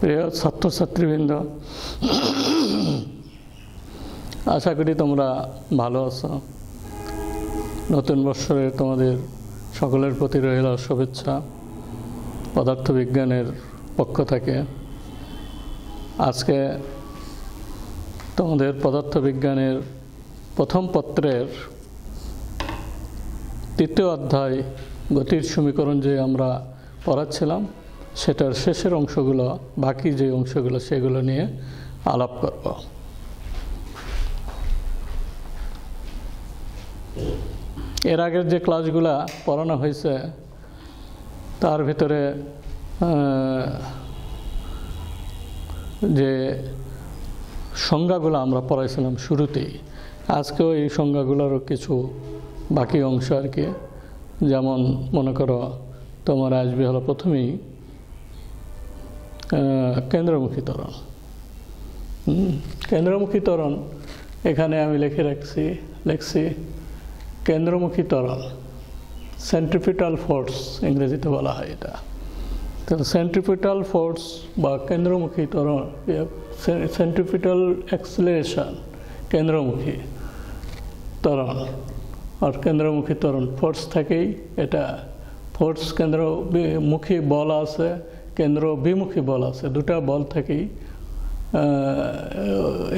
প্রিয় ছাত্রছাত্রীবৃন্দ, আশা করি তোমরা ভালো আছো। নতুন বৎসরে তোমাদের সকলের প্রতি রইল শুভেচ্ছা পদার্থবিজ্ঞানের পক্ষ থেকে। আজকে তোমাদের পদার্থবিজ্ঞানের প্রথম পত্রের তৃতীয় অধ্যায় গতির সমীকরণ যে আমরা পড়াচ্ছিলাম সেটার শেষের অংশগুলো, বাকি যে অংশগুলো সেগুলো নিয়ে আলাপ করব। এর আগের যে ক্লাসগুলো পড়ানো হয়েছে তার ভিতরে যে সংজ্ঞাগুলো আমরা পড়াইছিলাম শুরুতেই, আজকেও এই সংজ্ঞাগুলোরও কিছু বাকি অংশ আর কি। যেমন মনে করো তোমার আসবে হলো প্রথমেই কেন্দ্রমুখী ত্বরণ। কেন্দ্রমুখী ত্বরণ এখানে আমি লিখছি কেন্দ্রমুখী ত্বরণ, সেন্ট্রিপিটাল ফোর্স ইংরেজিতে বলা হয় এটা। তো সেন্ট্রিপিটাল ফোর্স বা কেন্দ্রমুখী ত্বরণ, সেন্ট্রিপিটাল অ্যাক্সিলারেশন, কেন্দ্রমুখী ত্বরণ আর কেন্দ্রমুখী ত্বরণ ফোর্স থেকেই এটা। ফোর্স কেন্দ্রমুখী বল আছে, কেন্দ্র বিমুখী বল আছে, দুটা বল থেকেই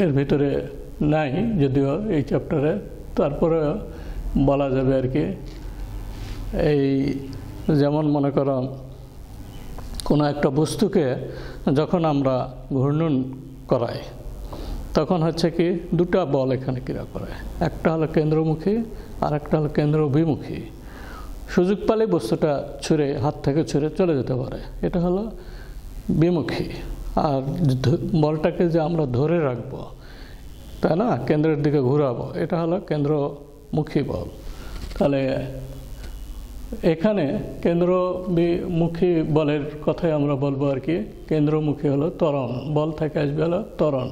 এর ভিতরে নাই যদিও এই চ্যাপ্টারে, তারপরে বলা যাবে আর কি। এই যেমন মনে করো কোনো একটা বস্তুকে যখন আমরা ঘূর্ণন করাই তখন হচ্ছে কি দুটা বল এখানে ক্রিয়া করে, একটা হলো কেন্দ্রমুখী আর একটা হলো কেন্দ্র বিমুখী। সুযোগ পালে বস্তুটা ছুঁড়ে হাত থেকে ছুঁড়ে চলে যেতে পারে, এটা হলো বিমুখী। আর বলটাকে যে আমরা ধরে রাখবো, তাই না, কেন্দ্রের দিকে ঘুরাবো, এটা হলো কেন্দ্রমুখী বল। তাহলে এখানে কেন্দ্রমুখী বলের কথাই আমরা বলবো আর কি। কেন্দ্রমুখী হলো ত্বরণ, বল থেকে আসবে হলো ত্বরণ।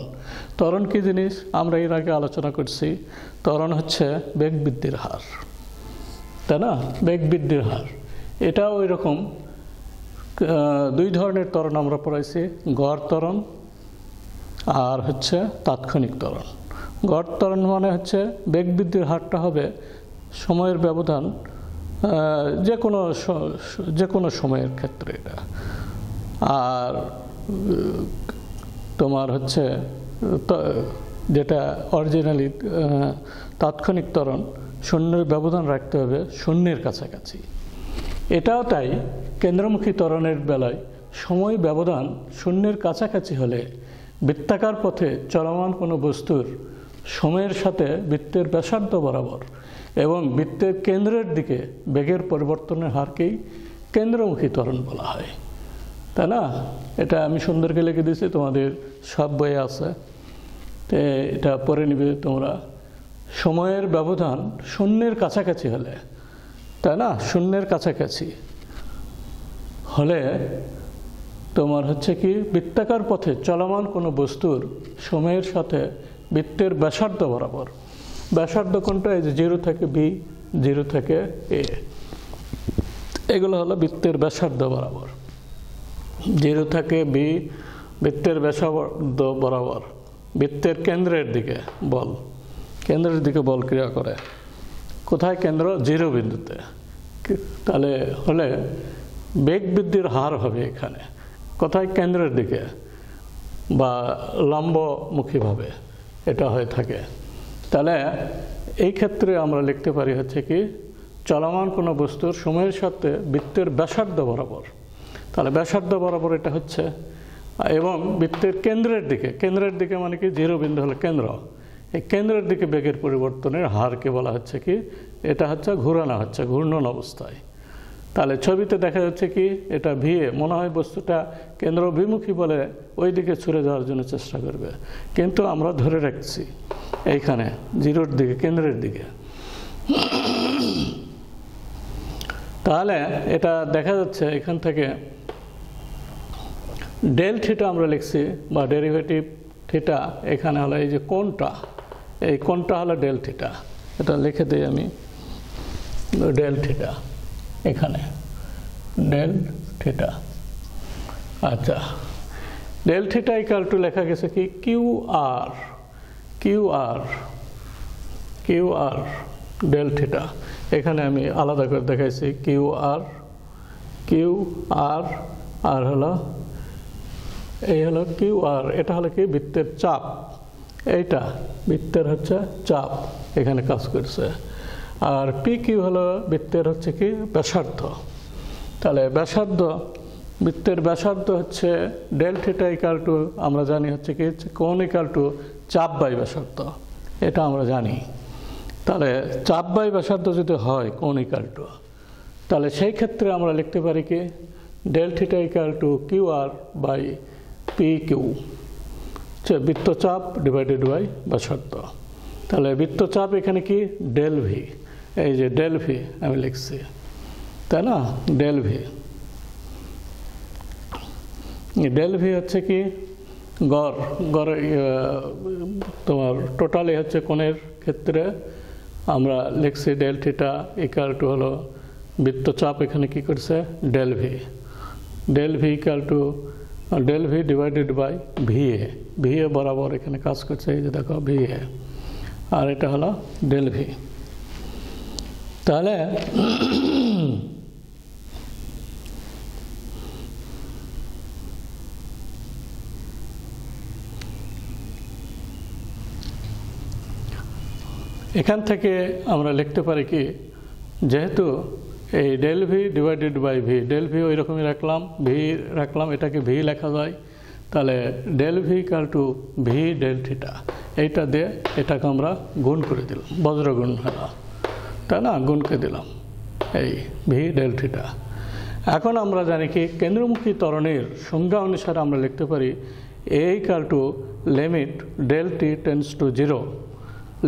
ত্বরণ কি জিনিস আমরা এর আগে আলোচনা করছি। ত্বরণ হচ্ছে বেগ বৃদ্ধির হার, তাই না, বেগ বৃদ্ধির হার। এটা ওই রকম দুই ধরনের ত্বরণ আমরা পড়াইছি, গড় ত্বরণ আর হচ্ছে তাৎক্ষণিক ত্বরণ। গড় ত্বরণ মানে হচ্ছে বেগ বৃদ্ধির হারটা হবে সময়ের ব্যবধান, যে কোনো সময়ের ক্ষেত্রে এটা। আর তোমার হচ্ছে যেটা অরিজিনালি তাৎক্ষণিক ত্বরণ, শূন্যের ব্যবধান রাখতে হবে শূন্যের কাছাকাছি। এটাও তাই, কেন্দ্রমুখী ত্বরণের বেলায় সময় ব্যবধান শূন্যের কাছাকাছি হলে বৃত্তাকার পথে চলমান কোনো বস্তুর সময়ের সাথে বৃত্তের ব্যাসার্ধ বরাবর এবং বৃত্তের কেন্দ্রের দিকে বেগের পরিবর্তনের হারকেই কেন্দ্রমুখী ত্বরণ বলা হয়, তাই না। এটা আমি সুন্দরকে লিখে দিয়েছি, তোমাদের সব বইয়ে আছে, তো এটা পড়ে নিবে তোমরা। সময়ের ব্যবধান শূন্যের কাছাকাছি হলে, তাই না, শূন্যের কাছাকাছি হলে তোমার হচ্ছে কি বৃত্তাকার পথে চলমান কোনো বস্তুর সময়ের সাথে বৃত্তের ব্যাসার্ধ বরাবর। ব্যাসার্ধ কোনটা? এই যে 0 থেকে B, 0 থেকে A, এগুলো হলো বৃত্তের ব্যাসার্ধ বরাবর। 0 থেকে B বৃত্তের ব্যাসার্ধ বরাবর বৃত্তের কেন্দ্রের দিকে বল, কেন্দ্রের দিকে বল ক্রিয়া করে। কোথায়? কেন্দ্র 0 বিন্দুতে। তাহলে হলে বেগ বৃদ্ধির হার হবে এখানে কোথায়? কেন্দ্রের দিকে বা লম্বমুখীভাবে এটা হয়ে থাকে। তাহলে এই ক্ষেত্রে আমরা লিখতে পারি হচ্ছে কি চলমান কোনো বস্তুর সময়ের সাথে বৃত্তের ব্যাসার্ধ বরাবর। তাহলে ব্যাসার্ধ বরাবর এটা হচ্ছে, এবং বৃত্তের কেন্দ্রের দিকে মানে কি 0 বিন্দু হলো কেন্দ্র, এই কেন্দ্রের দিকে বেগের পরিবর্তনের হারকে বলা হচ্ছে কি, এটা হচ্ছে ঘুরানো হচ্ছে, ঘূর্ণন অবস্থায়। তাহলে ছবিতে দেখা যাচ্ছে কি এটা ভিএ, মনে হয় বস্তুটা কেন্দ্র বিমুখী বলে ওই দিকে ছুড়ে যাওয়ার জন্য চেষ্টা করবে, কিন্তু আমরা ধরে রাখছি এইখানে 0-র দিকে, কেন্দ্রের দিকে। তাহলে এটা দেখা যাচ্ছে এখান থেকে ডেল থিটা আমরা লিখছি, বা ডেরিভেটিভ থিটা এখানে হলো এই যে কোণটা, এই কোণটা হলো ডেল থিটা। এটা লিখে দিই আমি, ডেল থিটা এখানে, ডেল থিটা। আচ্ছা, ডেল থিটা ইকুয়াল টু লেখা গেছে কি কিউ আর ডেল থিটা। এখানে আমি আলাদা করে দেখাইছি কিউ আর আর হলো এই হলো কিউ আর, এটা হলো কি বৃত্তের চাপ, এইটা বৃত্তের হচ্ছে চাপ এখানে কাজ করছে। আর পি কিউ হলো বৃত্তের হচ্ছে কি ব্যাসার্ধ। তাহলে ব্যাসার্ধ, বৃত্তের ব্যাসার্ধ হচ্ছে ডেল থিটা ইকুয়াল টু আমরা জানি হচ্ছে কি কোণ ইকুয়াল টু চাপ বাই ব্যাসার্ধ, এটা আমরা জানি। তাহলে চাপ বাই ব্যাসার্ধ যদি হয় কোণ ইকুয়াল টু, তাহলে সেই ক্ষেত্রে আমরা লিখতে পারি কি del theta equal to Q R by P Q, বৃত্তচাপ ডিভাইডেড বাই ব্যাসার্ধ। তাহলে বৃত্তচাপ এখানে কি ডেল ভি, এই যে ডেল ভি আমি লিখছি, তাই না? ডেল ভি হচ্ছে কি গড় তোমার টোটালি হচ্ছে কোণের ক্ষেত্রে আমরা লিখছি ডেল থিটা ইকুয়াল টু হলো বৃত্তচাপ এখানে কি করছে del V equal to del V divided by VA বরাবর এখানে কাজ করছে, এই যে দেখো ভিএ, আর এটা হলো ডেল ভি। তাহলে এখান থেকে আমরা লিখতে পারি কি যেহেতু এই del V divided by V, del V ওই রকমই রাখলাম, ভি রাখলাম, এটাকে ভি লেখা যায়। তাহলে del V equal to V del theta, এইটা দিয়ে এটাকে আমরা গুণ করে দিলাম, বজ্রগুণ হলো, তাই না? গুণ করে দিলাম এই ভি ডেল থিটা। এখন আমরা জানি কি কেন্দ্রমুখী ত্বরণের সংজ্ঞা অনুসারে আমরা লিখতে পারি a equal to limit del T tends to zero,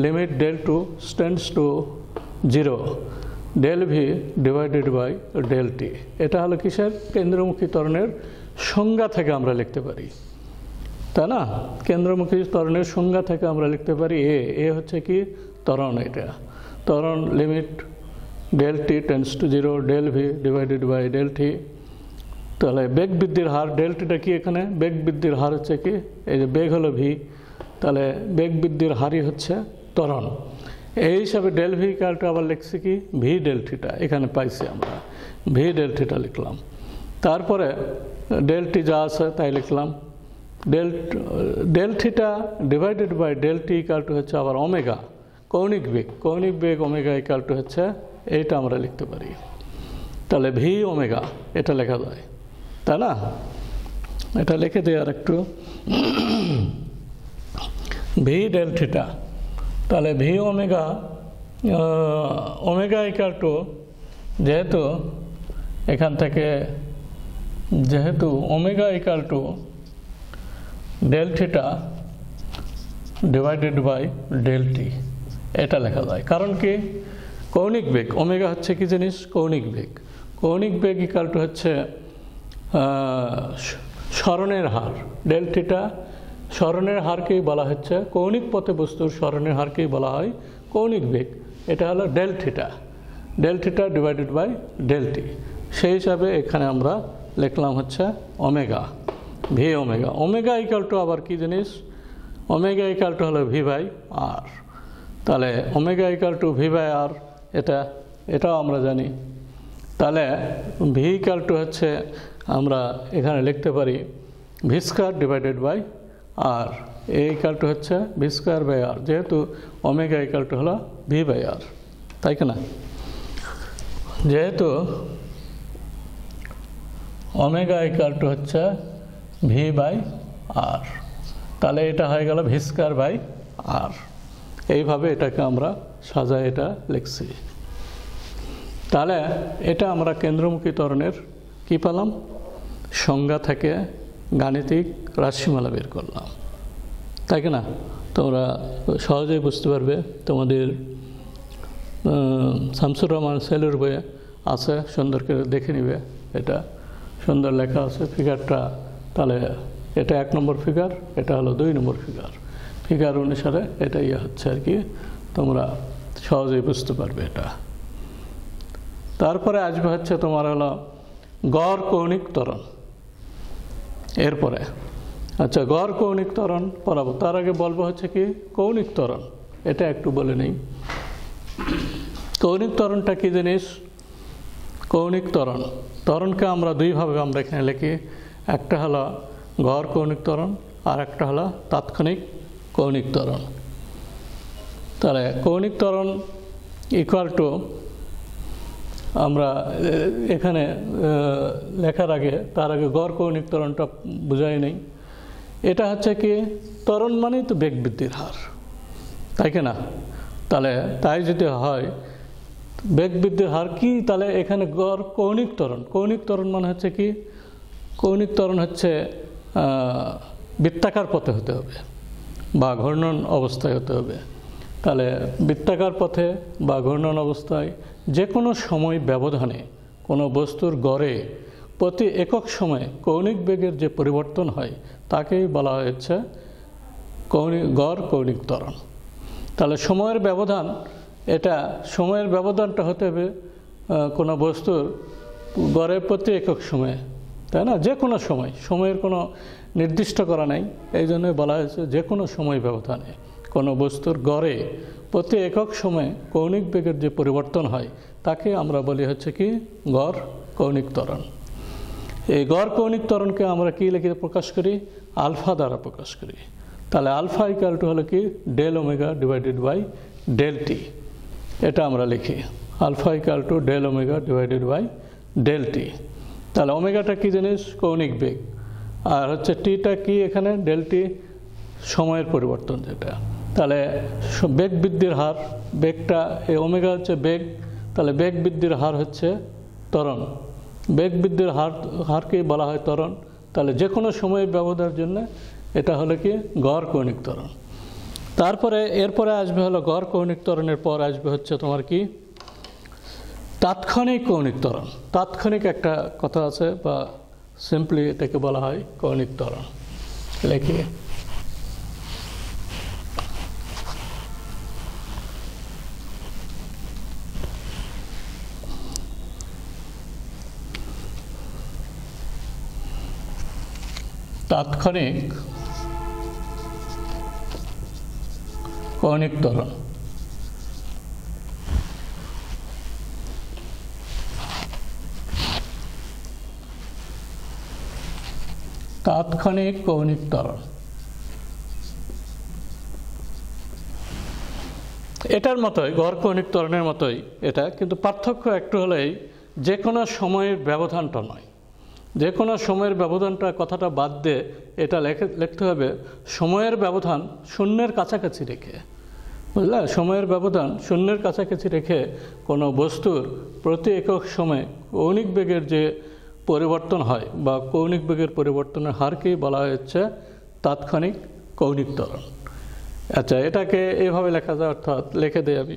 limit del t tends to zero del V divided by del টি। এটা হলো কিসের কেন্দ্রমুখী ত্বরণের সংজ্ঞা থেকে আমরা লিখতে পারি, তাই না? কেন্দ্রমুখী ত্বরণের সংজ্ঞা থেকে আমরা লিখতে পারি এ হচ্ছে কি ত্বরণ, এটা ত্বরণ limit del T tends to zero del V divided by del T. তাহলে বেগ বৃদ্ধির হার, ডেল টিটা কি এখানে বেগ বৃদ্ধির হার হচ্ছে কি এই যে বেগ হলো ভি, তাহলে বেগ বৃদ্ধির হারই হচ্ছে ত্বরণ। এই হিসাবে ডেল ভি ইকুয়ালটা আবার লিখছি কি ভি ডেল থিটা, এখানে পাইছি আমরা ভি ডেল থিটা লিখলাম। তারপরে ডেল টি যা আছে তাই লিখলাম, del theta divided by del T equal to হচ্ছে আবার ওমেগা, কৌণিক বেগ ওমেগা ইকুয়াল টু হচ্ছে এইটা আমরা লিখতে পারি। তাহলে ভি ওমেগা এটা লেখা যায়, তাই না? এটা লিখে দিই আর একটু, ভি ডেল থিটা। তাহলে ভি ওমেগা ইকুয়াল টু যেহেতু এখান থেকে যেহেতু omega equal to del theta divided by del টি, এটা লেখা যায়। কারণ কি কৌণিক বেগ ওমেগা হচ্ছে কি জিনিস কৌণিক বেগ ইকুয়াল টু হচ্ছে সরণের হার, ডেল থিটা সরণের হারকেই বলা হচ্ছে কৌণিক পথে বস্তুর সরণের হারকেই বলা হয় কৌণিক বেগ। এটা হলো del theta divided by del t. সেই হিসাবে এখানে আমরা লিখলাম হচ্ছে omega, v omega equal to আবার কি জিনিস ওমেগা ইকুয়াল টু হলো ভি বাই আর। তাহলে omega equal to v by r, এটাও আমরা জানি। তাহলে ভি ইকুয়াল টু হচ্ছে আমরা এখানে লিখতে পারি V square divided by R, A equal to হচ্ছে ভি স্কয়ার বাই আর, যেহেতু ওমেগা ইকুয়াল টু হলো ভি বাই আর, তাই কি না? যেহেতু ওমেগা ইকুয়াল টু হচ্ছে ভি বাই আর, তাহলে এটা হয়ে গেল ভি স্কয়ার বাই আর। এইভাবে এটাকে আমরা সাজায় এটা লিখছি। তাহলে এটা আমরা কেন্দ্রমুখী ত্বরণের কি পেলাম সংজ্ঞা থেকে গাণিতিক রাশিমালা বের করলাম, তাই কি না? তোমরা সহজেই বুঝতে পারবে, তোমাদের শামসুর রহমান সেলুর বইয়ে আছে, সুন্দর করে দেখে নিবে, এটা সুন্দর লেখা আছে ফিগারটা। তাহলে এটা 1 নম্বর ফিগার, এটা হলো 2 নম্বর ফিগার অনুসারে এটা হচ্ছে আর কি, তোমরা সহজেই বুঝতে পারবে এটা। তারপরে আসবে হচ্ছে তোমার হলো গড় কৌণিক ত্বরণ। এরপরে আচ্ছা, গড় কৌণিক ত্বরণ পড়াবো, তার আগে বলবো হচ্ছে কি কৌণিক ত্বরণ, এটা একটু বলে নেই। কৌণিক ত্বরণটা কি জিনিস? কৌণিক ত্বরণ, ত্বরণকে আমরা দুইভাবে আমরা এখানে লিখি, একটা হলো গড় কৌণিক ত্বরণ আর একটা হলো তাৎক্ষণিক কৌণিক ত্বরণ। তাহলে কৌণিক ত্বরণ ইকুয়াল টু, আমরা এখানে লেখার আগে তার আগে গড় কৌণিক ত্বরণটা বুঝাই নেই। এটা হচ্ছে কি ত্বরণ মানেই তো বেগ বৃদ্ধির হার, তাই কি না? তাহলে তাই যদি হয় বেগ বৃদ্ধির হার কি, তাহলে এখানে গড় কৌণিক ত্বরণ, কৌণিক ত্বরণ মানে হচ্ছে কি, কৌণিক ত্বরণ হচ্ছে বৃত্তাকার পথে হতে হবে বা ঘূর্ণন অবস্থায় হতে হবে। তাহলে বৃত্তাকার পথে বা ঘূর্ণন অবস্থায় যে কোনো সময় ব্যবধানে কোনো বস্তুর গড়ে প্রতি একক সময়ে কৌণিক বেগের যে পরিবর্তন হয় তাকেই বলা হচ্ছে গড় কৌণিক ত্বরণ। তাহলে সময়ের ব্যবধান, এটা সময়ের ব্যবধানটা হতে হবে কোনো বস্তুর গড়ে প্রতি একক সময়ে, তাই না? যে কোনো সময়, সময়ের কোনো নির্দিষ্ট করা নাই, এই জন্য বলা হয়েছে যে কোনো সময় ব্যবধানে কোনো বস্তুর গড়ে প্রতি একক সময়ে কৌণিক বেগের যে পরিবর্তন হয় তাকে আমরা বলি হচ্ছে কি গড় কৌণিক ত্বরণ। এই গড় কৌণিক ত্বরণকে আমরা কি লিখে প্রকাশ করি? আলফা দ্বারা প্রকাশ করি। তাহলে আলফা ইকুয়াল টু হলো কি del omega divided by del টি, এটা আমরা লিখি alpha equal to del omega divided by del T. তাহলে ওমেগাটা কি জিনিস? কৌণিক বেগ, আর হচ্ছে টিটা কি এখানে ডেল টি সময়ের পরিবর্তন যেটা। তাহলে বেগ বৃদ্ধির হার, বেগটা এই ওমেগা হচ্ছে বেগ, তাহলে বেগ বৃদ্ধির হার হচ্ছে ত্বরণ, বেগ বৃদ্ধির হারকে বলা হয় ত্বরণ। তাহলে যে কোনো সময়ের ব্যবধানের জন্য এটা হলো কি গড় কৌণিক ত্বরণ। তারপরে এরপরে আসবে হলো গড় কৌণিক ত্বরণের পর আসবে হচ্ছে তোমার কি তাৎক্ষণিক কৌণিক ত্বরণ। তাৎক্ষণিক একটা কথা আছে, বা সিম্পলি এটাকে বলা হয় কৌণিক ত্বরণ। লিখি তাৎক্ষণিক কৌণিক ত্বরণ। তাৎক্ষণিক কৌণিক ত্বরণ এটার মতোই, গড় কৌণিক ত্বরণের মতোই এটা, কিন্তু পার্থক্য একটু হলেই যে কোনো সময়ের ব্যবধানটা নয়, যে কোনো সময়ের ব্যবধানটা কথাটা বাদ দিয়ে এটা লিখতে হবে সময়ের ব্যবধান শূন্যের কাছাকাছি রেখে, বুঝলে? সময়ের ব্যবধান শূন্যের কাছাকাছি রেখে কোনো বস্তুর প্রতি একক সময়ে কৌণিক বেগের যে পরিবর্তন হয় বা কৌণিক বেগের পরিবর্তনের হারকেই বলা হচ্ছে তাৎক্ষণিক কৌণিক ত্বরণ। আচ্ছা, এটাকে এইভাবে লেখা যায়, অর্থাৎ লিখে দিই আমি,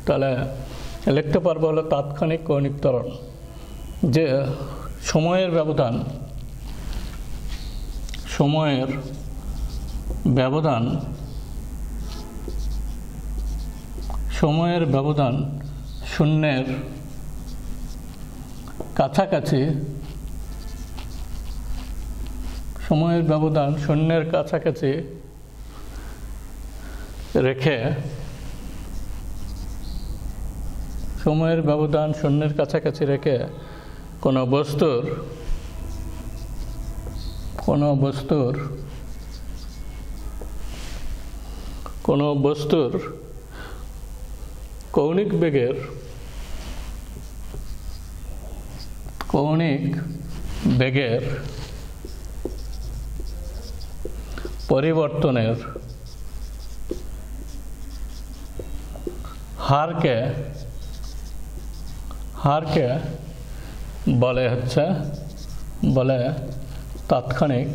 তাহলে লিখতে পারবো হলো তাৎক্ষণিক কৌণিক ত্বরণ, যে সময়ের ব্যবধান শূন্যের কাছাকাছি, সময়ের ব্যবধান শূন্যের কাছাকাছি রেখে, সময়ের ব্যবধান শূন্যের কাছাকাছি রেখে কোনো বস্তুর কৌণিক বেগের পরিবর্তনের হারকে বলে তাৎক্ষণিক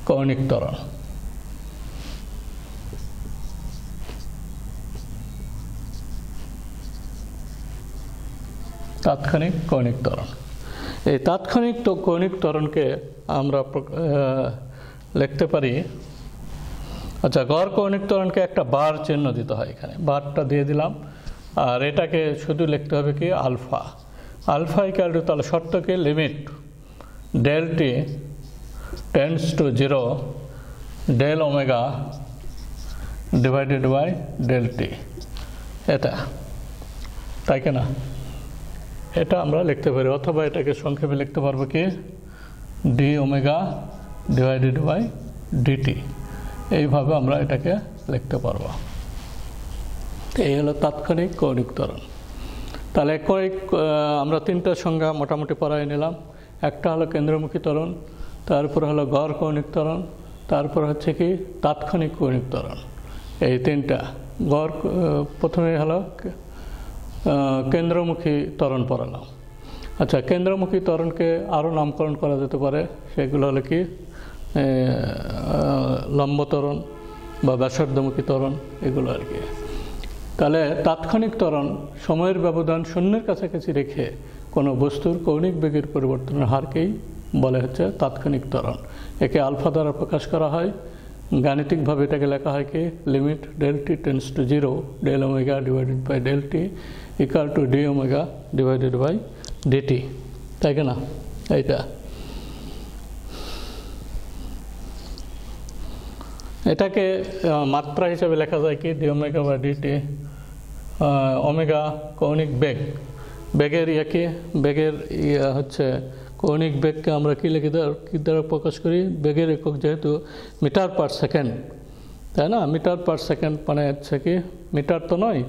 কৌণিক ত্বরণ। তাৎক্ষণিক কৌণিক ত্বরণ, এই তাৎক্ষণিক কৌণিক ত্বরণকে আমরা লিখতে পারি। আচ্ছা, গড় কৌণিক ত্বরণকে একটা বার চিহ্ন দিতে হয়, এখানে বারটা দিয়ে দিলাম। আর এটাকে শুধু লিখতে হবে কি আলফা। আলফা ইকুয়াল টু, তাহলে শর্তকে limit del T tends to 0 del omega divided by del টি, এটা তাই কিনা? এটা আমরা লিখতে পারি, অথবা এটাকে সংক্ষেপে লিখতে পারবো কি D omega divided by D T, এইভাবে আমরা এটাকে লিখতে পারবো। এই হলো তাৎক্ষণিক কৌণিক ত্বরণ। তাহলে আমরা তিনটা সংজ্ঞা মোটামুটি পড়াই নিলাম। একটা হলো কেন্দ্রমুখী ত্বরণ, তারপর হলো গড় কৌণিক ত্বরণ, তারপর হচ্ছে কি তাৎক্ষণিক কৌণিক ত্বরণ। এই তিনটা গড়, প্রথমে হলো কেন্দ্রমুখী ত্বরণ পড়ালাম। আচ্ছা, কেন্দ্রমুখী ত্বরণকে আরও নামকরণ করা যেতে পারে, সেগুলো হলো কি লম্ব ত্বরণ বা ব্যাসার্ধমুখী ত্বরণ, এগুলো আর কি। তাহলে তাৎক্ষণিক ত্বরণ সময়ের ব্যবধান শূন্যের কাছাকাছি রেখে কোনো বস্তুর কৌণিক বেগের পরিবর্তনের হারকেই বলে হচ্ছে তাৎক্ষণিক ত্বরণ। একে আলফা দ্বারা প্রকাশ করা হয়। গাণিতিকভাবে এটাকে লেখা হয় কি limit del T tends to 0 del omega divided by del T equal to D omega divided by D T, তাই না? এইটা এটাকে মাত্রা হিসেবে লেখা যায় কি ডি ওমেগা বা ডিটি। ওমেগা কৌণিক বেগ, বেগের কি বেগের হচ্ছে কৌণিক বেগকে আমরা কী লিখি কী দ্বারা প্রকাশ করি? বেগের একক যেহেতু মিটার পার সেকেন্ড, তাই না? মিটার পার সেকেন্ড মানে হচ্ছে কি মিটার তো নয়,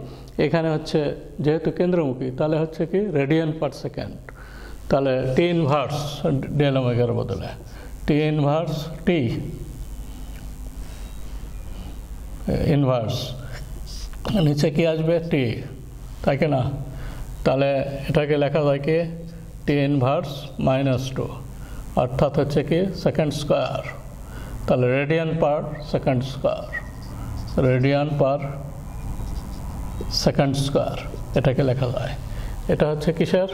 এখানে হচ্ছে যেহেতু কেন্দ্রমুখী, তাহলে হচ্ছে কি রেডিয়ান পার সেকেন্ড। তাহলে টি ইনভার্স ডেল ওমেগার বদলে টি ইনভার্স টি ইনভার্স, নিচে কি আসবে টি, তাই কি না? তাহলে এটাকে লেখা যায় কি টি ইনভার্স -2, অর্থাৎ হচ্ছে কি সেকেন্ড স্কোয়ার। তাহলে radian per second square, radian per second square এটাকে লেখা যায়। এটা হচ্ছে কিসের?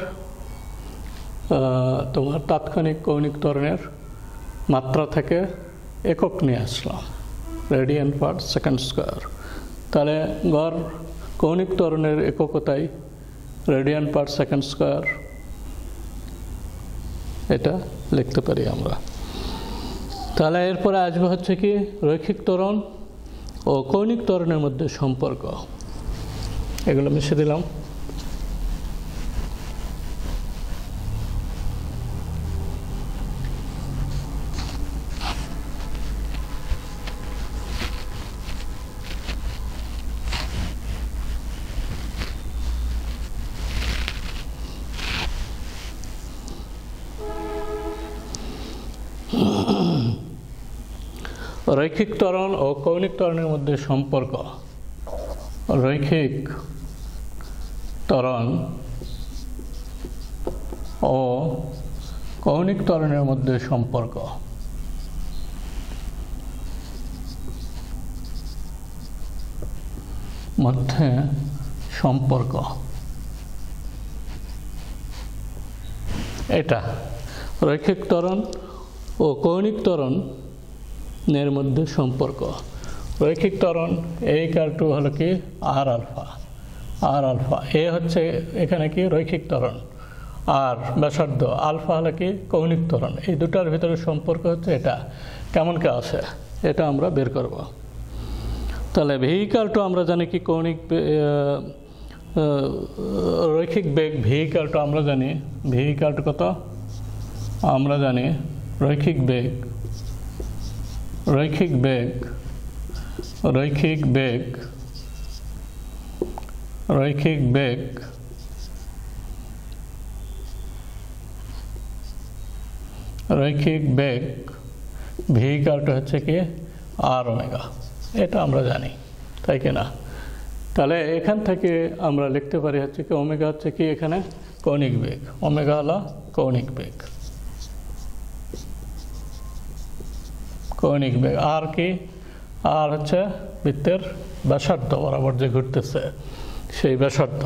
তোমার তাৎক্ষণিক কৌণিক ত্বরণের মাত্রা থেকে একক নিয়ে আসলাম, রেডিয়ান পার সেকেন্ড স্কোয়ার। তাহলে গড় কৌণিক ত্বরণের এককতাই রেডিয়ান পার সেকেন্ড স্কোয়ার, এটা লিখতে পারি আমরা। তাহলে এরপরে আসবে হচ্ছে কি রৈখিক ত্বরণ ও কৌণিক ত্বরণের মধ্যে সম্পর্ক, এগুলো মিশে দিলাম। রৈখিক ত্বরণ ও কৌণিক ত্বরণের মধ্যে সম্পর্ক। রৈখিক ত্বরণ ও কৌণিক ত্বরণের মধ্যে সম্পর্ক। মধ্যে সম্পর্ক এটা রৈখিক ত্বরণ ও কৌণিক ত্বরণের মধ্যে সম্পর্ক। রৈখিক ত্বরণ A=2 হলো কি আর আলফা, এ হচ্ছে এখানে কি রৈখিক ত্বরণ, আর ব্যাসার্ধ আলফা হলো কি কৌণিক ত্বরণ। এই দুটার ভিতরে সম্পর্ক হচ্ছে এটা কেমন কে আছে, এটা আমরা বের করব। তাহলে V=2 আমরা জানি কি কৌণিক রৈখিক বেগ V=2 আমরা জানি, V= কত আমরা জানি রৈখিক বেগ V= হচ্ছে কি আর ওমেগা, এটা আমরা জানি, তাই কি না? তাহলে এখান থেকে আমরা লিখতে পারি হচ্ছে কি ওমেগা হচ্ছে কি এখানে কৌণিক বেগ, ওমেগা হলো কৌণিক বেগ, আর কি আর হচ্ছে বৃত্তের ব্যাসার্ধ বরাবর যে ঘুরতেছে সেই ব্যাসার্ধ।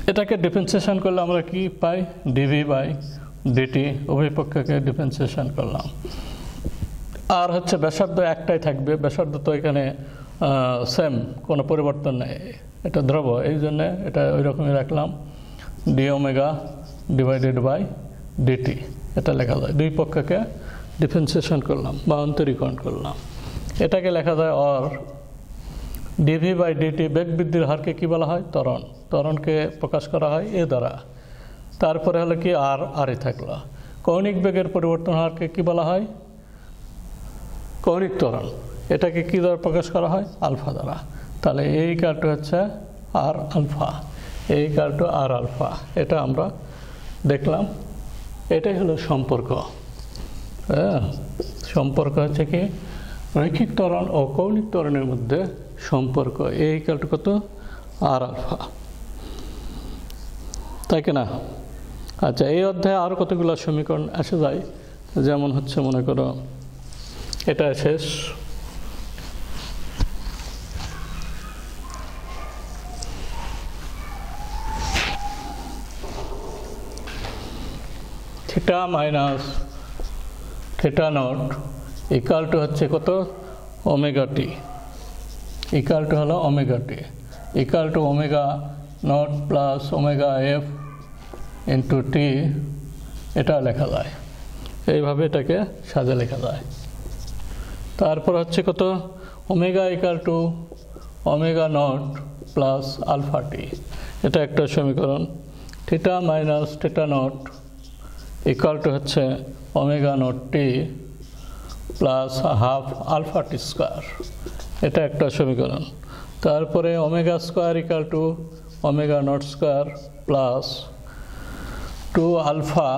এটাকে ডিফারেন্সিয়েশন করলে আমরা কি পাই? dV/dt, উভয় পক্ষকে ডিফারেন্সিয়েশন করলাম। আর হচ্ছে ব্যাসার্ধ একটাই থাকবে, ব্যাসার্ধ তো এখানে সেম, কোনো পরিবর্তন নেই, এটা ধ্রুব, এই জন্য এটা ওই রকমই রাখলাম, d omega divided by dt, এটা লেখা যায়। দুই পক্ষকে ডিফারেন্সিয়েশন করলাম বা অন্তরীকরণ করলাম। এটাকে লেখা যায় অর ডিভি বাই ডিটি, বেগ বৃদ্ধির হারকে কী বলা হয়? ত্বরণ। ত্বরণকে প্রকাশ করা হয় এ দ্বারা। তারপরে হলো কি আর আরই থাকলো। কৌণিক বেগের পরিবর্তন হারকে কী বলা হয়? কৌণিক ত্বরণ। এটাকে কী দ্বারা প্রকাশ করা হয়? আলফা দ্বারা। তাহলে এই কারটা হচ্ছে আর আলফা, এই কারটা আর আলফা, এটা আমরা দেখলাম। এটাই হলো সম্পর্ক। হ্যাঁ, সম্পর্ক হচ্ছে কি রৈখিক ত্বরণ ও কৌণিক ত্বরণের মধ্যে সম্পর্ক। এই কারটা কত? আর আলফা, তাই কি না? আচ্ছা, এই অধ্যায়ে আরও কতগুলো সমীকরণ আসে যায়, যেমন হচ্ছে মনে করো এটা শেষ, theta minus theta naught equal to হচ্ছে কত? ওমেগা টি, ইকাল টু হলো omega t, equal to omega naught plus omega f into t, এটা লেখা যায়। এইভাবে এটাকে সাজে লেখা যায়। তারপর হচ্ছে কত? Omega equal to omega naught plus alpha t, এটা একটা সমীকরণ। Theta minus theta naught equal to হচ্ছে omega naught t plus half alpha t square, এটা একটা সমীকরণ। তারপরে omega square equal to omega naught square plus 2 alpha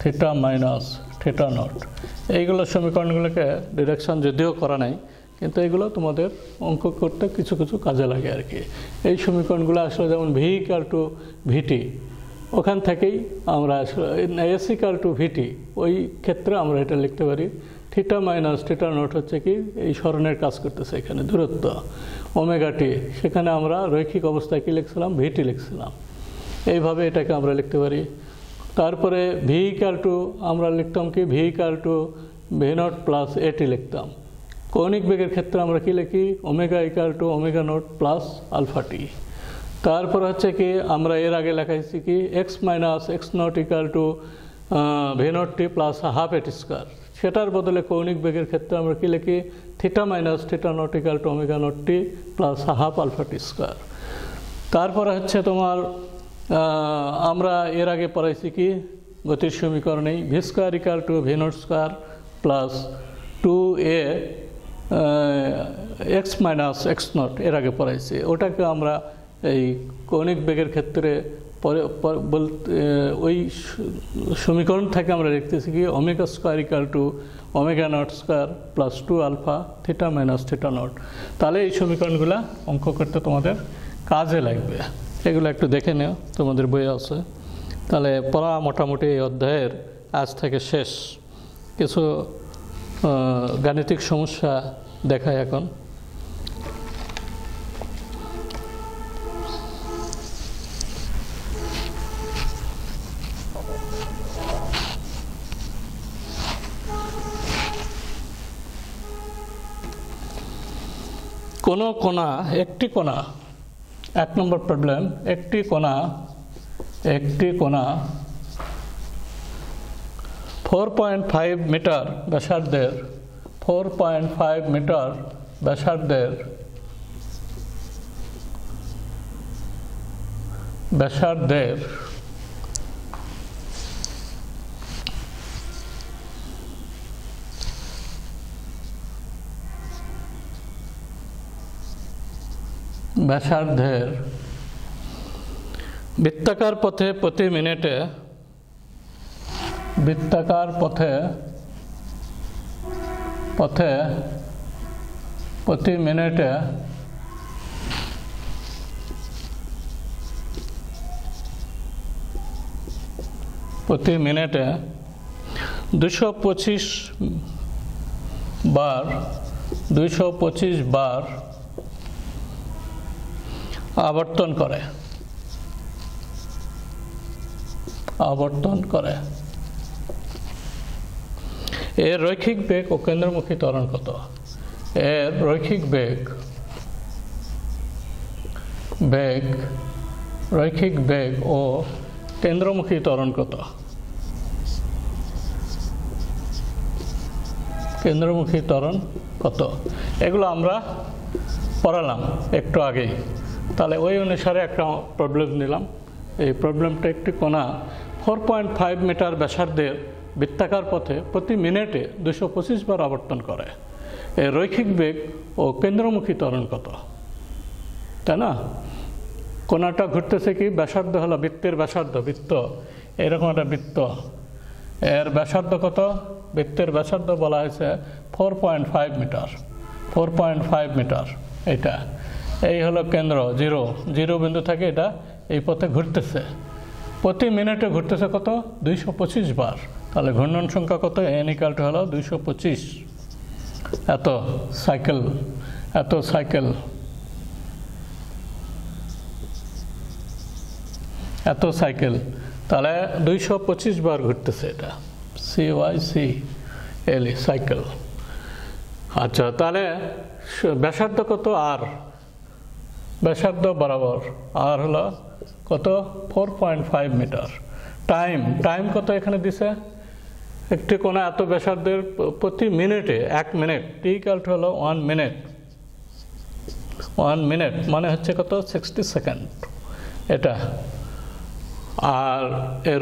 theta minus theta naught. এইগুলো সমীকরণগুলোকে ডিরেকশন যদিও করা নাই, কিন্তু এগুলো তোমাদের অঙ্ক করতে কিছু কিছু কাজে লাগে আর কি। এই সমীকরণগুলো আসলে যেমন ভি ইকাল টু ভিটি, ওখান থেকেই আমরা আসলে এস ইকাল টু ভিটি, ওই ক্ষেত্রে আমরা এটা লিখতে পারি। থিটা মাইনাস থিটা নট হচ্ছে কি এই স্মরণের কাজ করতেছে, এখানে দূরত্ব। ওমেগা টি, সেখানে আমরা রৈখিক অবস্থায় কী লিখছিলাম? ভিটি লিখছিলাম। এইভাবে এটাকে আমরা লিখতে পারি। তারপরে ভি ইকাল টু আমরা লিখতাম কি? V equal to v naught plus a t লিখতাম। কৌণিক বেগের ক্ষেত্রে আমরা কি লিখি? Omega equal to omega naught plus alpha t. তারপর হচ্ছে কি আমরা এর আগে লেখাইছি কি? X minus x naught equal to v naught t plus half a t square. সেটার বদলে কৌণিক বেগের ক্ষেত্রে আমরা কি লিখি? Theta minus theta naught equal to omega naught t plus half alpha t square. তারপরে হচ্ছে তোমার আমরা এর আগে পড়াইছি কি? গতির সমীকরণেই v square equal to v naught square plus 2a x minus x naught, এর আগে পড়াইছি। ওটাকে আমরা এই কৌণিক বেগের ক্ষেত্রে বলতে ওই সমীকরণ থেকে আমরা লিখতেছি কি? Omega square equal to omega naught square plus 2 alpha theta minus theta naught. তাহলে এই সমীকরণগুলো অঙ্ক করতে তোমাদের কাজে লাগবে। এগুলো একটু দেখে নিও, তোমাদের বইয়ে আছে। তাহলে পড়া মোটামুটি এই অধ্যায়ের আজ থেকে শেষ। কিছু গাণিতিক সমস্যা দেখায় এখন। কোনো কোণা, একটি কোণা, 1 নম্বর প্রবলেম, একটি কোণা 4.5 মিটার ব্যাসার্ধের 4.5 মিটার ব্যাসার্ধের বৃত্তাকার পথে প্রতি মিনিটে 225 বার আবর্তন করে। এর রৈখিক বেগ ও কেন্দ্রমুখী ত্বরণ কত? এর রৈখিক বেগ বেগ রৈখিক বেগ ও কেন্দ্রমুখী ত্বরণ কত? কেন্দ্রমুখী ত্বরণ কত? এগুলো আমরা পড়ালাম একটু আগেই। তাহলে ওই অনুসারে একটা প্রবলেম নিলাম। এই প্রবলেমটা একটি কোণা 4.5 মিটার ব্যাসার্ধের বৃত্তাকার পথে প্রতি মিনিটে 225 বার আবর্তন করে। এই রৈখিক বেগ ও কেন্দ্রমুখী ত্বরণ কত? তাই না? কোণাটা ঘুরতেছে কি, ব্যাসার্ধ হলো বৃত্তের ব্যাসার্ধ, বৃত্ত এরকম একটা বৃত্ত, এর ব্যাসার্ধ কত? বৃত্তের ব্যাসার্ধ বলা হয়েছে 4.5 মিটার। 4.5 মিটার এটা, এই হলো কেন্দ্র, জিরো বিন্দু থাকে, এটা এই পথে ঘুরতেছে, প্রতি মিনিটে ঘুরতেছে কত? 225 বার। তাহলে ঘূর্ণন সংখ্যা কত? n = হলো 225। এত সাইকেল, তাহলে 225 বার ঘুরতেছে এটা, CYCL সাইকেল। আচ্ছা, তাহলে ব্যাসার্ধ কত? আর ব্যাসার্ধ বরাবর আর হলো কত? 4.5 মিটার। টাইম কত এখানে দিছে? একটি কোণা এত ব্যাসার্ধের প্রতি মিনিটে 1 মিনিট, t = হলো 1 মিনিট। 1 মিনিট মানে হচ্ছে কত? 60 সেকেন্ড এটা। আর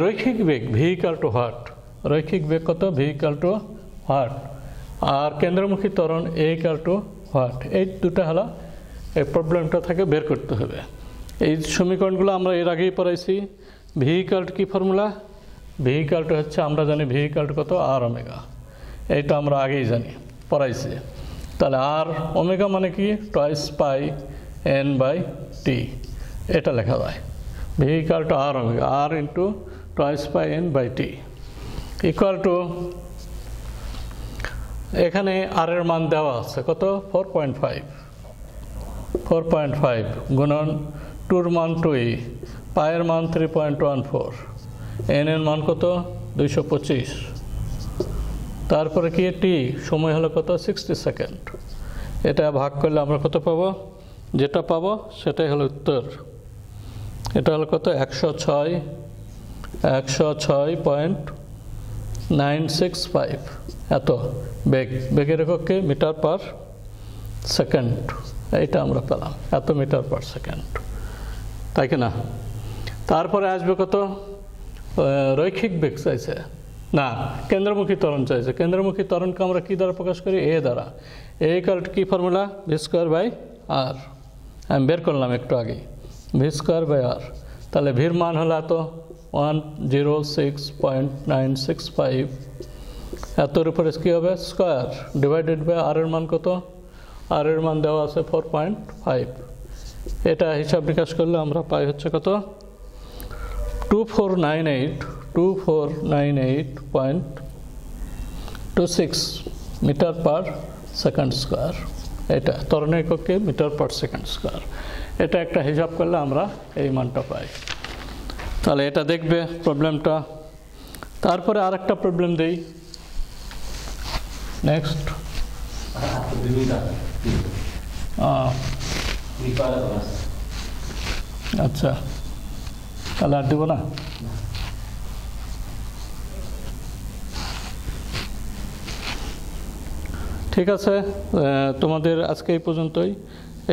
রৈখিক বেগ v = হোয়াট? রৈখিক বেগ কত? v = what? আর কেন্দ্রমুখী ত্বরণ a = হোয়াট? এই দুটো হলো এই প্রবলেমটা থেকে বের করতে হবে। এই সমীকরণগুলো আমরা এর আগেই পড়াইছি। v = কি ফর্মুলা? v = হচ্ছে, আমরা জানি v = কত? r omega. এইটা আমরা আগেই জানি, পড়াইছি। তাহলে r ওমেগা মানে কি? 2 পাই n/t, এটা লেখা যায়। v = r ওমেগা, r × 2 পাই n/t এখানে r এর মান দেওয়া আছে কত? 4.5 গুণন 2 এর মান 2, পায়ের মান 3.14, n এর মান কত? 225। তারপরে কি t সময় হলো কত? 60 সেকেন্ড। এটা ভাগ করলে আমরা কত পাবো? যেটা পাবো সেটাই হলো উত্তর। এটা হলো কত? 106.965 এত বেগের এককে মিটার পার সেকেন্ড। এইটা আমরা পেলাম, এত মিটার পার সেকেন্ড, তাই কি না? তারপরে আসবে কত? রৈখিক বেগ চাইছে না, কেন্দ্রমুখী ত্বরণ চাইছে। কেন্দ্রমুখী ত্বরণকে আমরা কি দ্বারা প্রকাশ করি? a দ্বারা। a = কি ফর্মুলা? v²/r। আমি বের করলাম একটু আগে, v²/r। তাহলে ভির মান হলো এত, 106.965। এতর উপরে কি হবে? স্কোয়ার ডিভাইডেড বাই r এর মান কত? r এর মান দেওয়া আছে 4.5। এটা হিসাব নিকাশ করলে আমরা পাই হচ্ছে কত? 2498.26 মিটার পার সেকেন্ড স্কোয়ার। এটা ত্বরণের এককে মিটার পার সেকেন্ড স্কোয়ার। এটা একটা হিসাব করলে আমরা এই মানটা পাই। তাহলে এটা দেখবে প্রবলেমটা। তারপরে আরেকটা প্রবলেম দেই, নেক্সট। আচ্ছা, তাহলে আর দেবো না। ঠিক আছে, তোমাদের আজকে এই পর্যন্তই।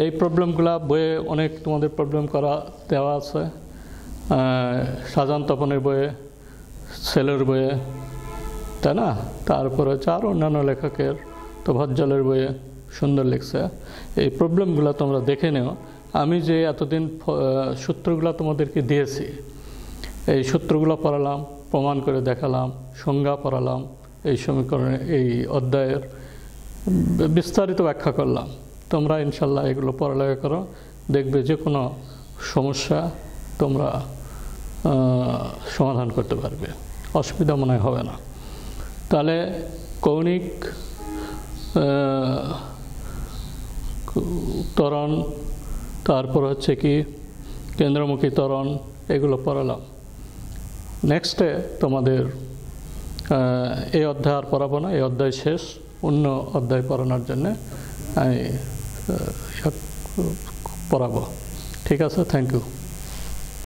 এই প্রবলেমগুলো বইয়ে অনেক তোমাদের প্রবলেম করা দেওয়া আছে, শাহজাহান তপনের বইয়ে, সেলের বইয়ে, তাই না? তারপরে হচ্ছে আরও অন্যান্য লেখকের, তোফাজ্জলের বইয়ে সুন্দর লিখছে। এই প্রবলেমগুলো তোমরা দেখে নিও। আমি যে এতদিন সূত্রগুলো তোমাদেরকে দিয়েছি, এই সূত্রগুলো পড়ালাম, প্রমাণ করে দেখালাম, সংজ্ঞা পড়ালাম, এই সমীকরণে এই অধ্যায়ের বিস্তারিত ব্যাখ্যা করলাম। তোমরা ইনশাল্লাহ এগুলো পড়ালেখা করো, দেখবে যে কোনো সমস্যা তোমরা সমাধান করতে পারবে, অসুবিধা মনে হবে না। তাহলে কৌণিক ত্বরণ, তারপর হচ্ছে কি কেন্দ্রমুখী ত্বরণ, এগুলো পড়ালাম। নেক্সটে তোমাদের এই অধ্যায় আর পড়াবো না, এই অধ্যায় শেষ। অন্য অধ্যায় পড়ানোর জন্য আমি পড়াবো। ঠিক আছে, থ্যাংক ইউ।